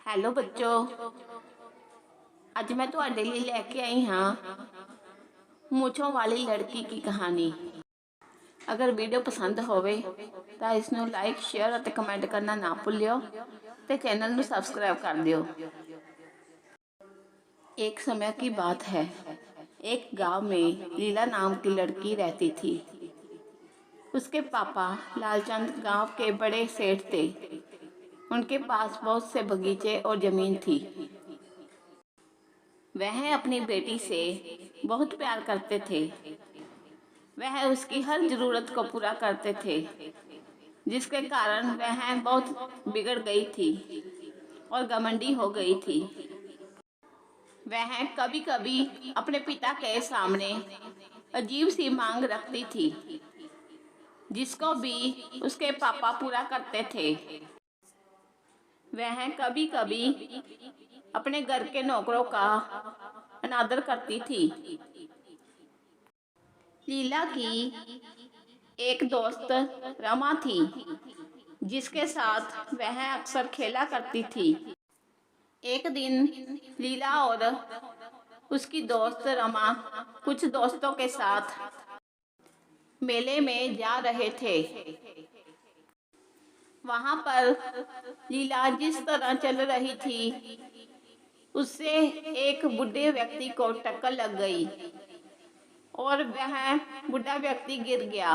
Hello बच्चों, अज मैं तुहाडे लिए लैके आई हाँ मूछों वाली लड़की की कहानी। अगर वीडियो पसंद होवे तो इसनू लाइक शेयर और कमेंट करना ना भुल्लियो ते चैनल नू सबसक्राइब कर दियो। एक समय की बात है, एक गांव में लीला नाम की लड़की रहती थी। उसके पापा लालचंद गांव के बड़े सेठ थे। उनके पास बहुत से बगीचे और जमीन थी। वह अपनी बेटी से बहुत प्यार करते थे। वह उसकी हर जरूरत को पूरा करते थे, जिसके कारण वह बहुत बिगड़ गई थी और घमंडी हो गई थी। वह कभी कभी अपने पिता के सामने अजीब सी मांग रखती थी, जिसको भी उसके पापा पूरा करते थे। वह कभी कभी अपने घर के नौकरों का अनादर करती थी। लीला की एक दोस्त रमा थी, जिसके साथ वह अक्सर खेला करती थी। एक दिन लीला और उसकी दोस्त रमा कुछ दोस्तों के साथ मेले में जा रहे थे। वहां पर लीला जिस तरह चल रही थी, उससे एक बूढ़े व्यक्ति को टक्कर लग गई और वह बूढ़ा व्यक्ति गिर गया।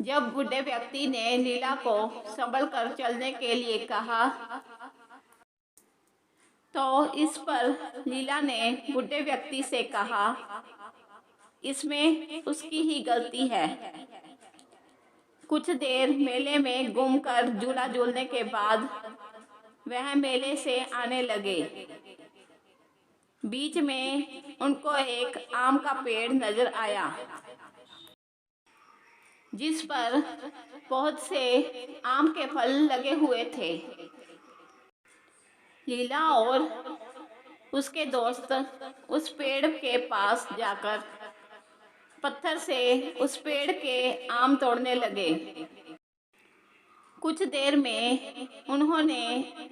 जब बूढ़े व्यक्ति ने लीला को संभल कर चलने के लिए कहा, तो इस पर लीला ने बूढ़े व्यक्ति से कहा, इसमें उसकी ही गलती है। कुछ देर मेले में घूमकर झूला झूलने के बाद वह मेले से आने लगे। बीच में उनको एक आम का पेड़ नजर आया, जिस पर बहुत से आम के फल लगे हुए थे। लीला और उसके दोस्त उस पेड़ के पास जाकर पत्थर से उस पेड़ के आम तोड़ने लगे। कुछ देर में उन्होंने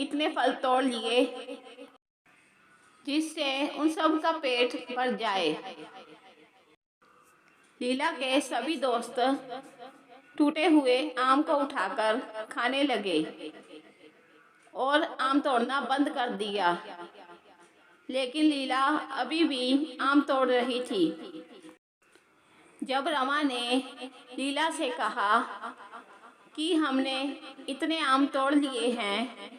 इतने फल तोड़ लिए जिससे उन सब का पेट भर जाए। लीला के सभी दोस्त टूटे हुए आम को उठाकर खाने लगे और आम तोड़ना बंद कर दिया। लेकिन लीला अभी भी आम तोड़ रही थी। जब रमा ने लीला से कहा कि हमने इतने आम तोड़ लिए हैं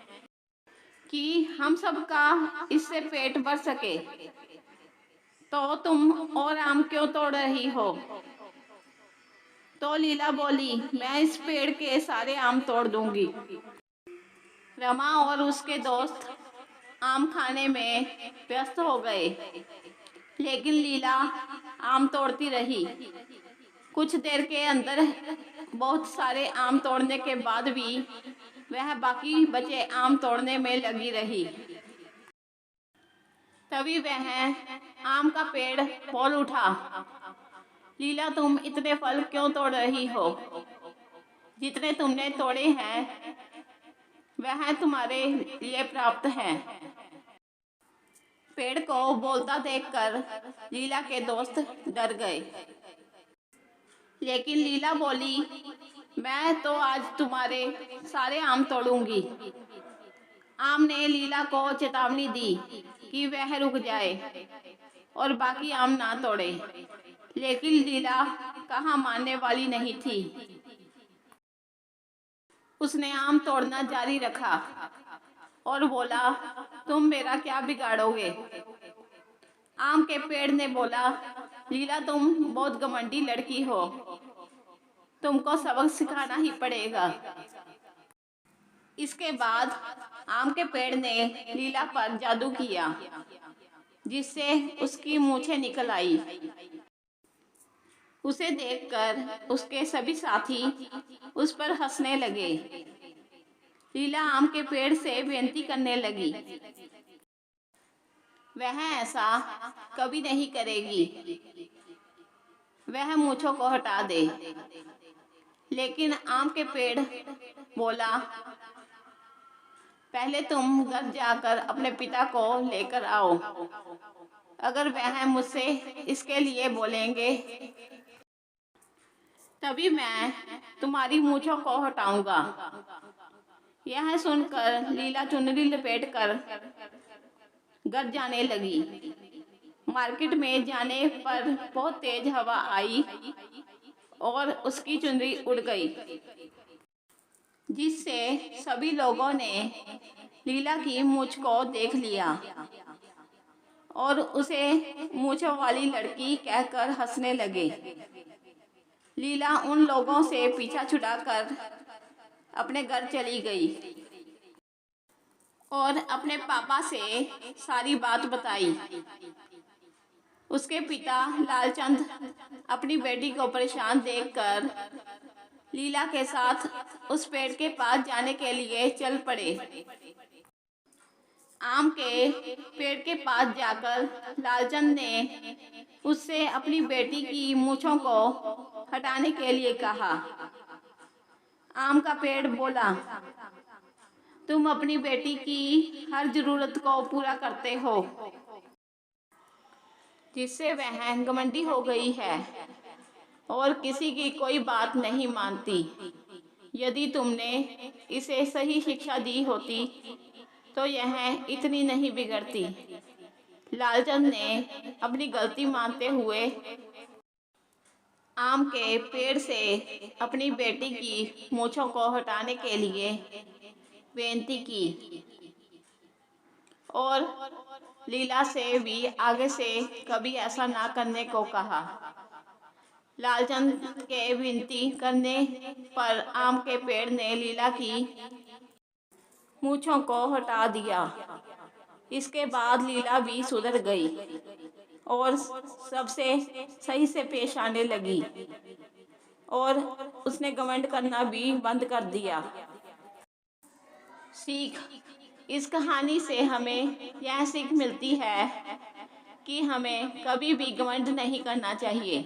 कि हम सबका इससे पेट भर सके, तो तुम और आम क्यों तोड़ रही हो? तो लीला बोली, मैं इस पेड़ के सारे आम तोड़ दूंगी। रमा और उसके दोस्त आम खाने में व्यस्त हो गए, लेकिन लीला आम तोड़ती रही। कुछ देर के अंदर बहुत सारे आम तोड़ने के बाद भी वह बाकी बचे आम तोड़ने में लगी रही। तभी वह आम का पेड़ बोल उठा, लीला तुम इतने फल क्यों तोड़ रही हो? जितने तुमने तोड़े हैं वह तुम्हारे लिए प्राप्त है। पेड़ को बोलता देखकर लीला के दोस्त डर गए, लेकिन लीला बोली, मैं तो आज तुम्हारे सारे आम तोड़ूंगी। आम ने लीला को चेतावनी दी कि वह रुक जाए और बाकी आम ना तोड़े, लेकिन लीला कहाँ मानने वाली नहीं थी। उसने आम तोड़ना जारी रखा और बोला, तुम मेरा क्या बिगाड़ोगे? आम के पेड़ ने बोला, लीला तुम बहुत घमंडी लड़की हो, तुमको सबक सिखाना ही पड़ेगा। इसके बाद आम के पेड़ ने लीला पर जादू किया, जिससे उसकी मूछें निकल आई। उसे देखकर उसके सभी साथी उस पर हंसने लगे। लीला आम के पेड़ से विनती करने लगी, वह ऐसा कभी नहीं करेगी, वह मूछों को हटा दे। लेकिन आम के पेड़ बोला, पहले तुम घर जाकर अपने पिता को लेकर आओ। अगर वह मुझसे इसके लिए बोलेंगे तभी मैं तुम्हारी मूंछों को हटाऊंगा। यह सुनकर लीला चुनरी लपेटकर घर जाने लगी। मार्केट में जाने पर बहुत तेज हवा आई और उसकी चुनरी उड़ गई, जिससे सभी लोगों ने लीला की मूंछ को देख लिया और उसे मूंछों वाली लड़की कहकर हंसने लगे। लीला उन लोगों से पीछा छुड़ाकर अपने घर चली गई और अपने पापा से सारी बात बताई। उसके पिता लालचंद अपनी बेटी को परेशान देखकर लीला के साथ उस पेड़ के पास जाने के लिए चल पड़े। आम के पेड़ के पास जाकर लालचंद ने उससे अपनी बेटी की मूंछों को हटाने के लिए कहा। आम का पेड़ बोला, तुम अपनी बेटी की हर जरूरत को पूरा करते हो, जिससे वह घमंडी हो गई है और किसी की कोई बात नहीं मानती। यदि तुमने इसे सही शिक्षा दी होती तो यह इतनी नहीं बिगड़ती। लालचंद ने अपनी गलती मानते हुए आम के पेड़ से अपनी बेटी की मूंछों को हटाने के लिए बेनती की और लीला से भी आगे से कभी ऐसा ना करने को कहा। लालचंद के विनती करने पर आम के पेड़ ने लीला की मूंछों को हटा दिया। इसके बाद लीला भी सुधर गई और सबसे सही से पेश आने लगी और उसने घमंड करना भी बंद कर दिया। सीख, इस कहानी से हमें यह सीख मिलती है कि हमें कभी भी घमंड नहीं करना चाहिए।